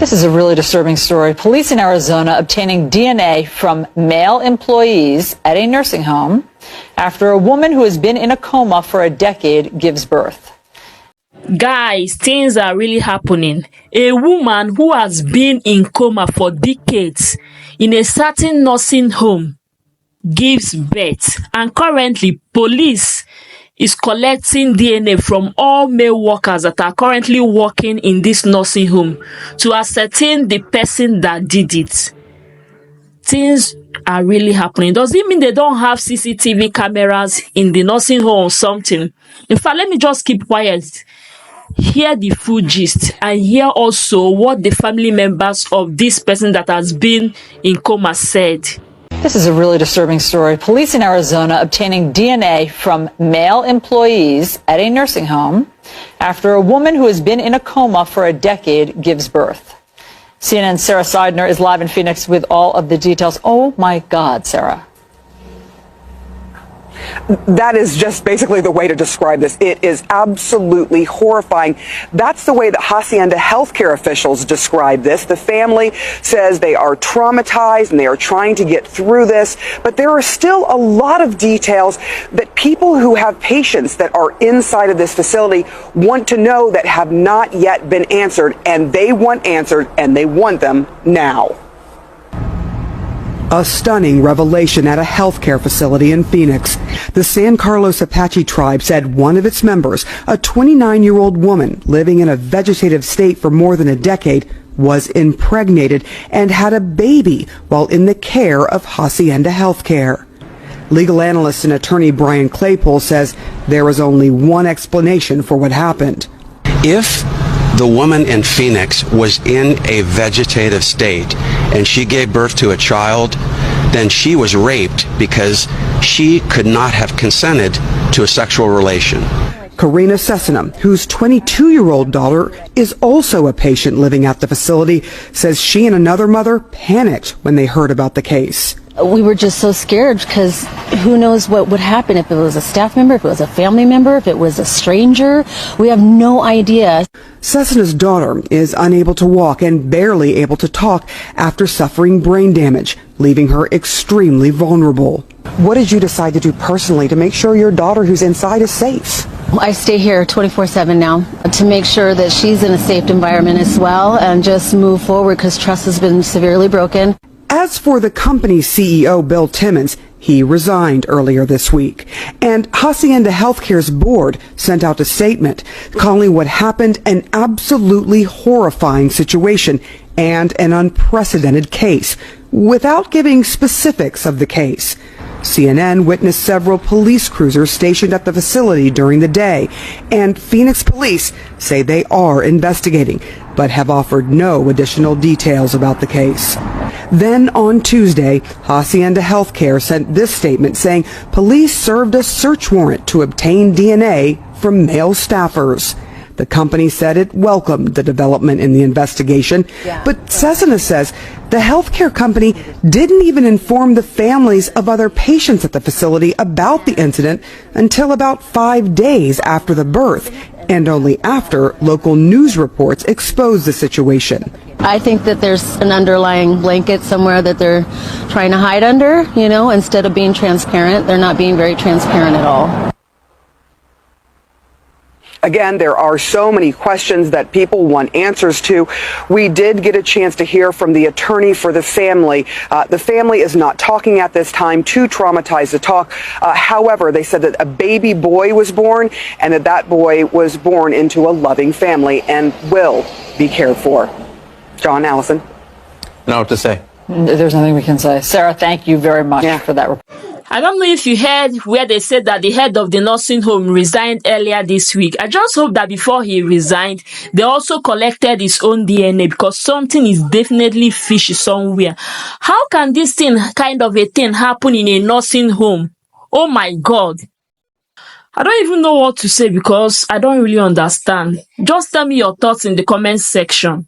This is a really disturbing story. Police in Arizona obtaining DNA from male employees at a nursing home after a woman who has been in a coma for a decade gives birth. Guys, things are really happening. A woman who has been in coma for decades in a certain nursing home gives birth, and currently police is collecting DNA from all male workers that are currently working in this nursing home to ascertain the person that did it. Things are really happening. Does it mean they don't have CCTV cameras in the nursing home or something? In fact, let me just keep quiet. Hear the full gist and hear also what the family members of this person that has been in coma said. This is a really disturbing story. Police in Arizona obtaining DNA from male employees at a nursing home after a woman who has been in a coma for a decade gives birth. CNN's Sarah Seidner is live in Phoenix with all of the details. Oh my God, Sarah. That is just basically the way to describe this. It is absolutely horrifying. That's the way that Hacienda healthcare officials describe this. The family says they are traumatized and they are trying to get through this, but there are still a lot of details that people who have patients that are inside of this facility want to know that have not yet been answered, and they want answered, and they want them now. A stunning revelation at a healthcare facility in Phoenix. The San Carlos Apache tribe said one of its members, a 29-year-old woman living in a vegetative state for more than a decade, was impregnated and had a baby while in the care of Hacienda Healthcare. Legal analyst and attorney Brian Claypool says there is only one explanation for what happened. If the woman in Phoenix was in a vegetative state and she gave birth to a child, then she was raped because she could not have consented to a sexual relation. Karina Sessenham, whose 22-year-old daughter is also a patient living at the facility, says she and another mother panicked when they heard about the case. We were just so scared because who knows what would happen if it was a staff member, if it was a family member, if it was a stranger. We have no idea. Sessenham's daughter is unable to walk and barely able to talk after suffering brain damage, leaving her extremely vulnerable. What did you decide to do personally to make sure your daughter who's inside is safe? I stay here 24/7 now to make sure that she's in a safe environment as well and just move forward because trust has been severely broken. As for the company's CEO, Bill Timmons, he resigned earlier this week. And Hacienda Healthcare's board sent out a statement calling what happened an absolutely horrifying situation and an unprecedented case, without giving specifics of the case. CNN witnessed several police cruisers stationed at the facility during the day, and Phoenix police say they are investigating, but have offered no additional details about the case. Then on Tuesday, Hacienda Healthcare sent this statement saying police served a search warrant to obtain DNA from male staffers. The company said it welcomed the development in the investigation, but Cessna says the healthcare company didn't even inform the families of other patients at the facility about the incident until about 5 days after the birth, and only after local news reports exposed the situation. I think that there's an underlying blanket somewhere that they're trying to hide under, instead of being transparent. They're not being very transparent at all. Again, there are so many questions that people want answers to. We did get a chance to hear from the attorney for the family. The family is not talking at this time, too traumatized to talk. However, they said that a baby boy was born and that boy was born into a loving family and will be cared for. John, Allison. Know what to say. There's nothing we can say. Sarah, thank you very much for that report. I don't know if you heard where they said that the head of the nursing home resigned earlier this week. I just hope that before he resigned, they also collected his own DNA because something is definitely fishy somewhere. How can this kind of a thing happen in a nursing home? Oh my God. I don't even know what to say because I don't really understand. Just tell me your thoughts in the comment section.